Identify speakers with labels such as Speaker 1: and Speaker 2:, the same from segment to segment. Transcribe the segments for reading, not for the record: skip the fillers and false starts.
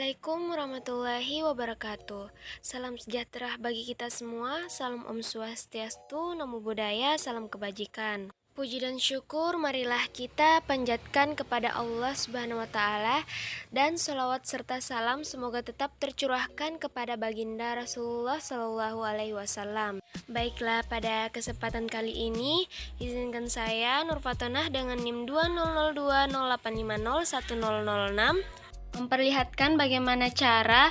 Speaker 1: Assalamualaikum warahmatullahi wabarakatuh. Salam sejahtera bagi kita semua. Salam Om Swastiastu, Namo Buddhaya, salam kebajikan. Puji dan syukur marilah kita panjatkan kepada Allah Subhanahu wa taala dan sholawat serta salam semoga tetap tercurahkan kepada baginda Rasulullah Shallallahu alaihi wasallam. Baiklah, pada kesempatan kali ini izinkan saya Nur Fatonah dengan NIM 200208501006 memperlihatkan bagaimana cara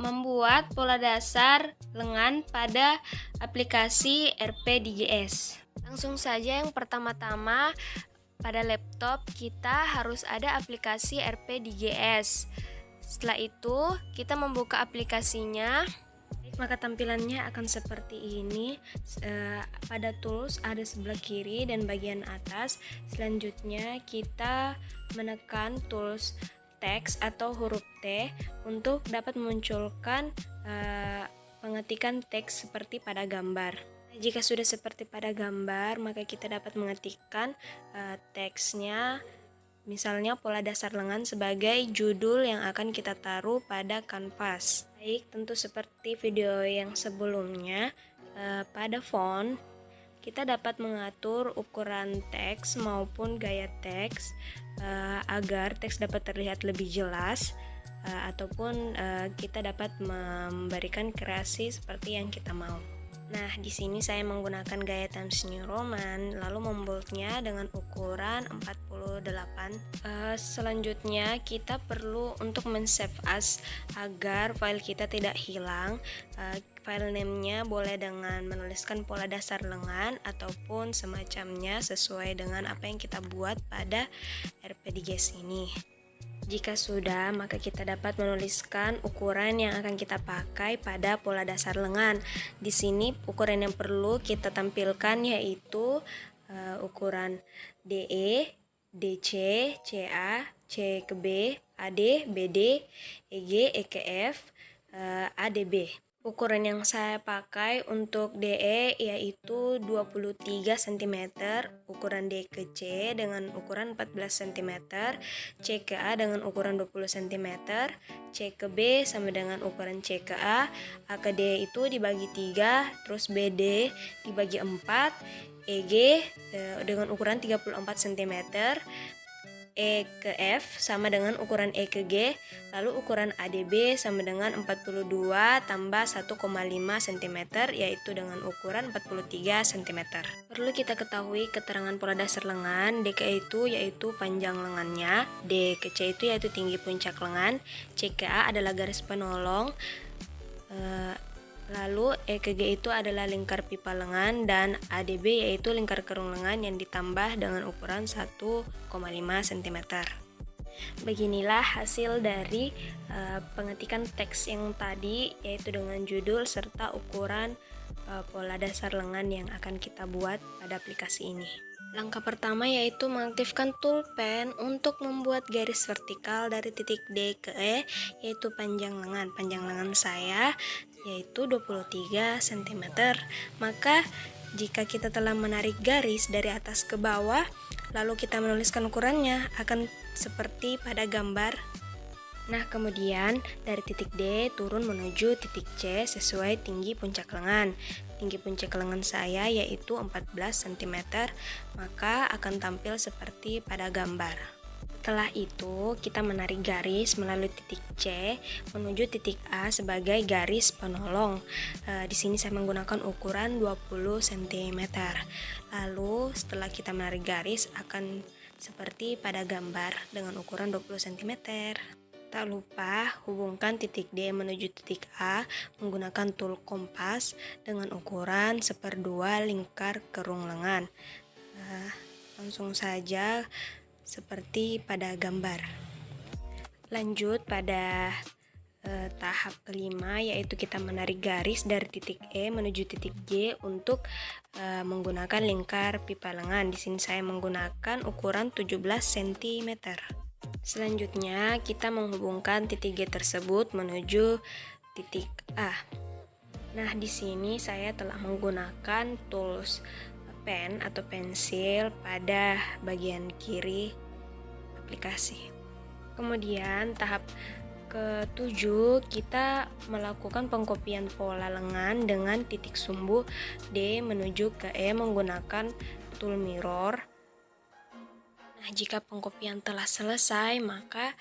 Speaker 1: membuat pola dasar lengan pada aplikasi RPDJS. Langsung saja, yang pertama-tama pada laptop kita harus ada aplikasi RPDJS. Setelah itu kita membuka aplikasinya, maka tampilannya akan seperti ini. Pada tools ada sebelah kiri dan bagian atas. Selanjutnya kita menekan tools teks atau huruf T untuk dapat memunculkan pengetikan teks seperti pada gambar. Jika sudah seperti pada gambar, maka kita dapat mengetikkan teksnya, misalnya pola dasar lengan sebagai judul yang akan kita taruh pada kanvas. Baik, tentu seperti video yang sebelumnya, pada font kita dapat mengatur ukuran teks maupun gaya teks agar teks dapat terlihat lebih jelas, ataupun kita dapat memberikan kreasi seperti yang kita mau. Nah, di sini saya menggunakan gaya Times New Roman, lalu memboldnya dengan ukuran 48. Selanjutnya kita perlu untuk men-save as agar file kita tidak hilang. File name-nya boleh dengan menuliskan pola dasar lengan ataupun semacamnya sesuai dengan apa yang kita buat pada RPDJS ini. Jika sudah, maka kita dapat menuliskan ukuran yang akan kita pakai pada pola dasar lengan. Di sini ukuran yang perlu kita tampilkan yaitu ukuran DE, DC, CA, C ke B, AD, BD, EG, EKF, ADB. Ukuran yang saya pakai untuk DE yaitu 23 cm, ukuran D ke C dengan ukuran 14 cm, C ke A dengan ukuran 20 cm, C ke B sama dengan ukuran C ke A ke D itu dibagi 3, terus BD dibagi 4, EG dengan ukuran 34 cm, E ke F sama dengan ukuran E ke G, lalu ukuran ADB sama dengan 42 tambah 1,5 cm yaitu dengan ukuran 43 cm. Perlu kita ketahui keterangan pola dasar lengan. D ke E itu yaitu panjang lengannya, D ke C itu yaitu tinggi puncak lengan, C ke A adalah garis penolong, lalu E ke G itu adalah lingkar pipa lengan, dan ADB yaitu lingkar kerung lengan yang ditambah dengan ukuran 1,5 cm. Beginilah hasil dari pengetikan teks yang tadi, yaitu dengan judul serta ukuran pola dasar lengan yang akan kita buat pada aplikasi ini. Langkah pertama yaitu mengaktifkan tool pen untuk membuat garis vertikal dari titik D ke E, yaitu panjang lengan. Panjang lengan saya yaitu 23 cm. Maka jika kita telah menarik garis dari atas ke bawah, lalu kita menuliskan ukurannya, akan seperti pada gambar. Nah, kemudian dari titik D turun menuju titik C sesuai tinggi puncak lengan. Tinggi puncak lengan saya yaitu 14 cm, maka akan tampil seperti pada gambar. Setelah itu, kita menarik garis melalui titik C menuju titik A sebagai garis penolong. Di sini saya menggunakan ukuran 20 cm. Lalu, setelah kita menarik garis akan seperti pada gambar dengan ukuran 20 cm. Tak lupa hubungkan titik D menuju titik A menggunakan tool kompas dengan ukuran 1/2 lingkar kerung lengan. Langsung saja seperti pada gambar. Lanjut pada tahap kelima, yaitu kita menarik garis dari titik E menuju titik G untuk menggunakan lingkar pipa lengan. Di sini saya menggunakan ukuran 17 cm. Selanjutnya kita menghubungkan titik G tersebut menuju titik A. Nah, di sini saya telah menggunakan tools pen atau pensil pada bagian kiri aplikasi. Kemudian tahap ketujuh, kita melakukan pengkopian pola lengan dengan titik sumbu D menuju ke E menggunakan tool mirror. Nah, jika pengkopian telah selesai, maka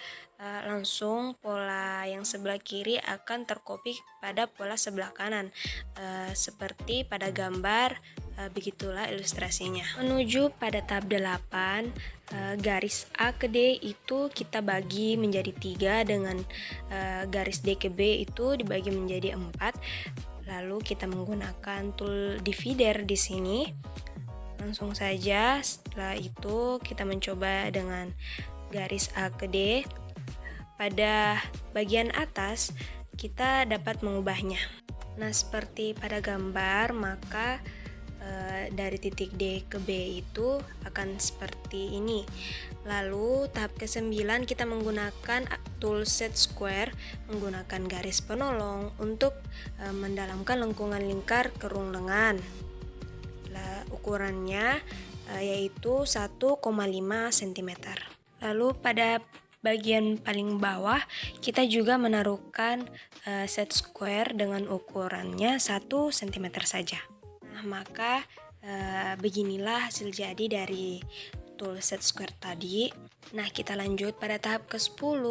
Speaker 1: langsung pola yang sebelah kiri akan terkopi pada pola sebelah kanan. Seperti pada gambar, begitulah ilustrasinya. Menuju pada tahap 8, garis A ke D itu kita bagi menjadi 3 dengan garis D ke B itu dibagi menjadi 4. Lalu kita menggunakan tool divider di sini. Langsung saja setelah itu kita mencoba dengan garis A ke D. Pada bagian atas kita dapat mengubahnya. Nah, seperti pada gambar, maka dari titik D ke B itu akan seperti ini. Lalu tahap ke-9 kita menggunakan tool set square menggunakan garis penolong untuk mendalamkan lengkungan lingkar kerung lengan. Ukurannya yaitu 1,5 cm. Lalu pada bagian paling bawah kita juga menaruhkan set square dengan ukurannya 1 cm saja. Nah, maka beginilah hasil jadi dari tool set square tadi. Nah, kita lanjut pada tahap ke-10.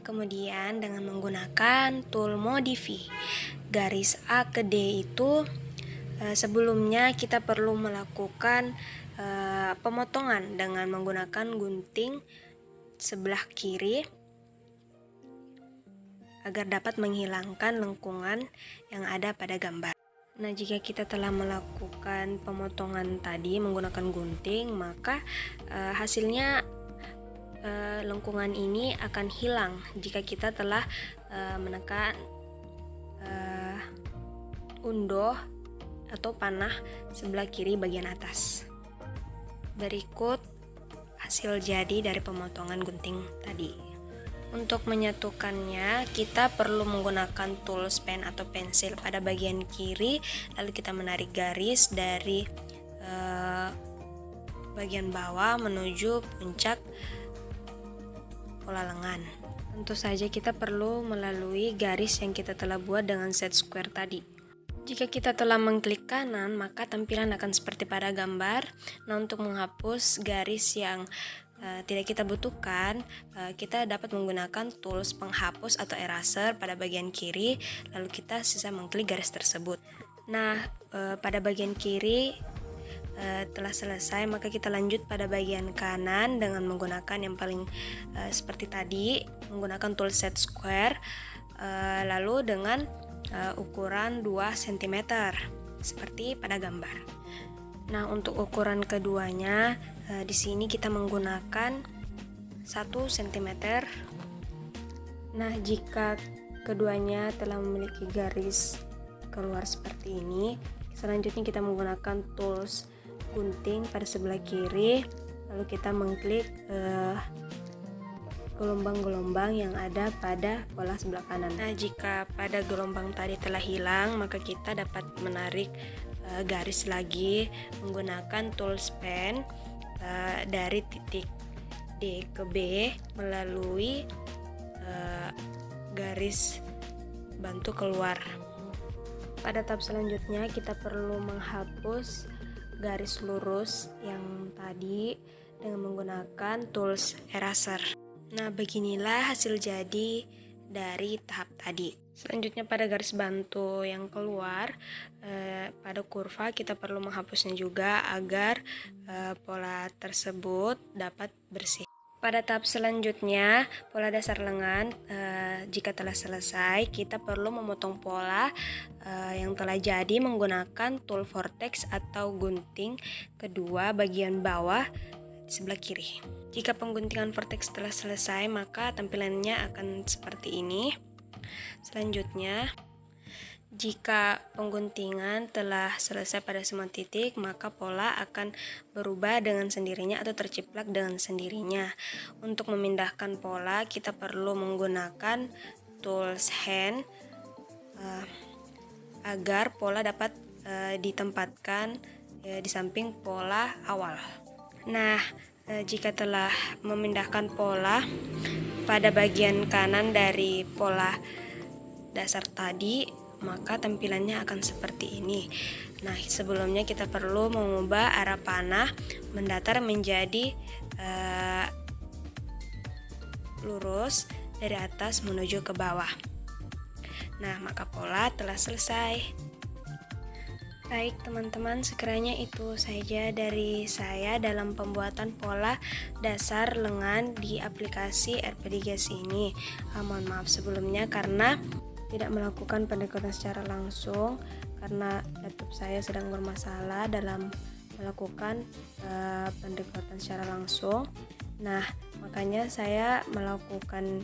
Speaker 1: Kemudian dengan menggunakan tool modify garis A ke D itu sebelumnya kita perlu melakukan pemotongan dengan menggunakan gunting sebelah kiri agar dapat menghilangkan lengkungan yang ada pada gambar. Nah, jika kita telah melakukan pemotongan tadi menggunakan gunting, maka hasilnya lengkungan ini akan hilang jika kita telah menekan undoh atau panah sebelah kiri bagian atas. Berikut hasil jadi dari pemotongan gunting tadi. Untuk menyatukannya, kita perlu menggunakan tools pen atau pensil pada bagian kiri, lalu kita menarik garis dari bagian bawah menuju puncak pola lengan. Tentu saja kita perlu melalui garis yang kita telah buat dengan set square tadi. Jika kita telah mengklik kanan, maka tampilan akan seperti pada gambar. Nah, untuk menghapus garis yang tidak kita butuhkan, kita dapat menggunakan tools penghapus atau eraser pada bagian kiri, lalu kita sisa mengklik garis tersebut. Nah, pada bagian kiri telah selesai, maka kita lanjut pada bagian kanan dengan menggunakan yang paling seperti tadi, menggunakan tool set square, lalu dengan ukuran 2 cm seperti pada gambar. Nah, untuk ukuran keduanya di sini kita menggunakan 1 cm. Nah, jika keduanya telah memiliki garis keluar seperti ini, selanjutnya kita menggunakan tools gunting pada sebelah kiri, lalu kita mengklik gelombang-gelombang yang ada pada pola sebelah kanan. Nah, jika pada gelombang tadi telah hilang, maka kita dapat menarik garis lagi menggunakan tools pen dari titik D ke B melalui garis bantu keluar. Pada tahap selanjutnya kita perlu menghapus garis lurus yang tadi dengan menggunakan tools eraser. Nah, beginilah hasil jadi dari tahap tadi. Selanjutnya pada garis bantu yang keluar, pada kurva kita perlu menghapusnya juga agar pola tersebut dapat bersih. Pada tahap selanjutnya, pola dasar lengan, jika telah selesai, kita perlu memotong pola yang telah jadi menggunakan tool vortex atau gunting kedua bagian bawah sebelah kiri. Jika pengguntingan vortex telah selesai, maka tampilannya akan seperti ini. Selanjutnya, jika pengguntingan telah selesai pada semua titik, maka pola akan berubah dengan sendirinya atau terciplak dengan sendirinya. Untuk memindahkan pola, kita perlu menggunakan tools hand agar pola dapat ditempatkan di samping pola awal. Nah, jika telah memindahkan pola, pada bagian kanan dari pola dasar tadi, maka tampilannya akan seperti ini. Nah, sebelumnya kita perlu mengubah arah panah mendatar menjadi lurus dari atas menuju ke bawah. Nah, maka pola telah selesai. Baik teman-teman, sekiranya itu saja dari saya dalam pembuatan pola dasar lengan di aplikasi RP3GS ini. Mohon maaf sebelumnya karena tidak melakukan pendekatan secara langsung karena laptop saya sedang bermasalah dalam melakukan pendekatan secara langsung. Nah, makanya saya melakukan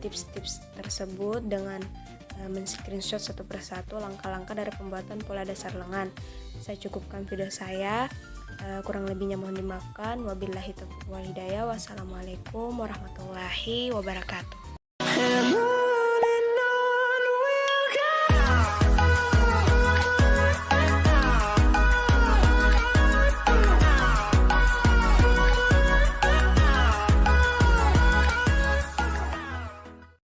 Speaker 1: tips-tips tersebut dengan men-screenshot satu persatu langkah-langkah dari pembuatan pola dasar lengan. Saya cukupkan video saya, kurang lebihnya mohon dimaafkan. Wabillahi taufiq wal hidayah. Wassalamualaikum warahmatullahi wabarakatuh.